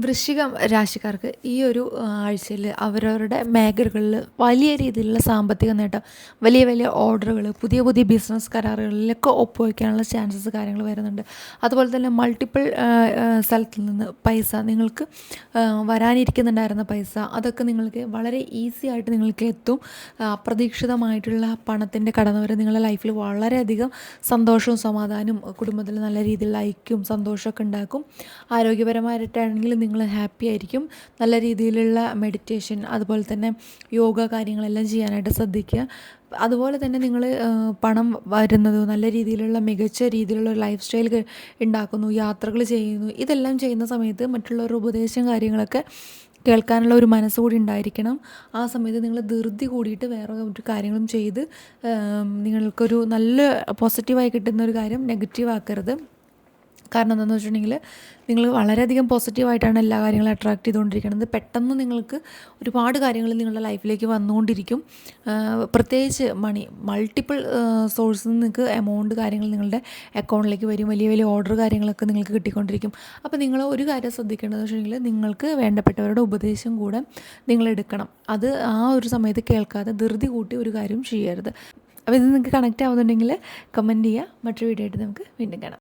വൃശ്ചികം രാശിക്കാർക്ക് ഈ ഒരു ആഴ്ചയിൽ അവരവരുടെ മേഖലകളിൽ വലിയ രീതിയിലുള്ള സാമ്പത്തിക നേട്ടം, വലിയ വലിയ ഓർഡറുകൾ, പുതിയ പുതിയ ബിസിനസ് കരാറുകളിലൊക്കെ ഒപ്പുവയ്ക്കാനുള്ള ചാൻസസ് കാര്യങ്ങൾ വരുന്നുണ്ട്. അതുപോലെ തന്നെ മൾട്ടിപ്പിൾ സ്ഥലത്തിൽ നിന്ന് പൈസ നിങ്ങൾക്ക് വരാനിരിക്കുന്നുണ്ടായിരുന്ന പൈസ അതൊക്കെ നിങ്ങൾക്ക് വളരെ ഈസി ആയിട്ട് നിങ്ങൾക്ക് എത്തും. അപ്രതീക്ഷിതമായിട്ടുള്ള പണത്തിൻ്റെ കടന്നുവരവ് നിങ്ങളുടെ ലൈഫിൽ വളരെയധികം സന്തോഷവും സമാധാനവും, കുടുംബത്തിൽ നല്ല രീതിയിലുള്ള ഐക്യവും സന്തോഷമൊക്കെ ഉണ്ടാക്കും. ആരോഗ്യപരമായിട്ടാണെങ്കിൽ നിങ്ങൾ ഹാപ്പി ആയിരിക്കും. നല്ല രീതിയിലുള്ള മെഡിറ്റേഷൻ, അതുപോലെ തന്നെ യോഗ കാര്യങ്ങളെല്ലാം ചെയ്യാനായിട്ട് ശ്രദ്ധിക്കുക. അതുപോലെ തന്നെ നിങ്ങൾ പണം വരുന്നത് നല്ല രീതിയിലുള്ള മികച്ച രീതിയിലുള്ള ലൈഫ് സ്റ്റൈൽ ഉണ്ടാക്കുന്നു, യാത്രകൾ ചെയ്യുന്നു. ഇതെല്ലാം ചെയ്യുന്ന സമയത്ത് മറ്റുള്ളവരുടെ ഉപദേശം കാര്യങ്ങളൊക്കെ കേൾക്കാനുള്ള ഒരു മനസ്സുകൂടി ഉണ്ടായിരിക്കണം. ആ സമയത്ത് നിങ്ങൾ ധൃതി കൂടിയിട്ട് വേറെ ഒരു കാര്യങ്ങളും ചെയ്ത് നിങ്ങൾക്കൊരു നല്ല പോസിറ്റീവായി കിട്ടുന്ന ഒരു കാര്യം നെഗറ്റീവ് ആക്കരുത്. കാരണം എന്താണെന്ന് വെച്ചിട്ടുണ്ടെങ്കിൽ നിങ്ങൾ വളരെയധികം പോസിറ്റീവായിട്ടാണ് എല്ലാ കാര്യങ്ങളും അട്രാക്റ്റ് ചെയ്തുകൊണ്ടിരിക്കുന്നത്. പെട്ടെന്ന് നിങ്ങൾക്ക് ഒരുപാട് കാര്യങ്ങൾ നിങ്ങളുടെ ലൈഫിലേക്ക് വന്നുകൊണ്ടിരിക്കും. പ്രത്യേകിച്ച് മൾട്ടിപ്പിൾ സോഴ്സിൽ നിന്ന് നിങ്ങൾക്ക് എമൗണ്ട് കാര്യങ്ങൾ നിങ്ങളുടെ അക്കൗണ്ടിലേക്ക് വരും. വലിയ വലിയ ഓർഡർ കാര്യങ്ങളൊക്കെ നിങ്ങൾക്ക് കിട്ടിക്കൊണ്ടിരിക്കും. അപ്പോൾ നിങ്ങൾ ഒരു കാര്യം ശ്രദ്ധിക്കേണ്ടതെന്ന് വെച്ചിട്ടുണ്ടെങ്കിൽ നിങ്ങൾക്ക് വേണ്ടപ്പെട്ടവരുടെ ഉപദേശം കൂടെ നിങ്ങൾ എടുക്കണം. അത് ആ ഒരു സമയത്ത് കേൾക്കാതെ ധൃതി കൂട്ടി ഒരു കാര്യം ചെയ്യരുത്. അപ്പോൾ ഇത് നിങ്ങൾക്ക് കണക്റ്റ് ആവുന്നുണ്ടെങ്കിൽ കമൻറ്റ് ചെയ്യുക. മറ്റൊരു വീഡിയോ ആയിട്ട് നമുക്ക് വീണ്ടും കാണാം.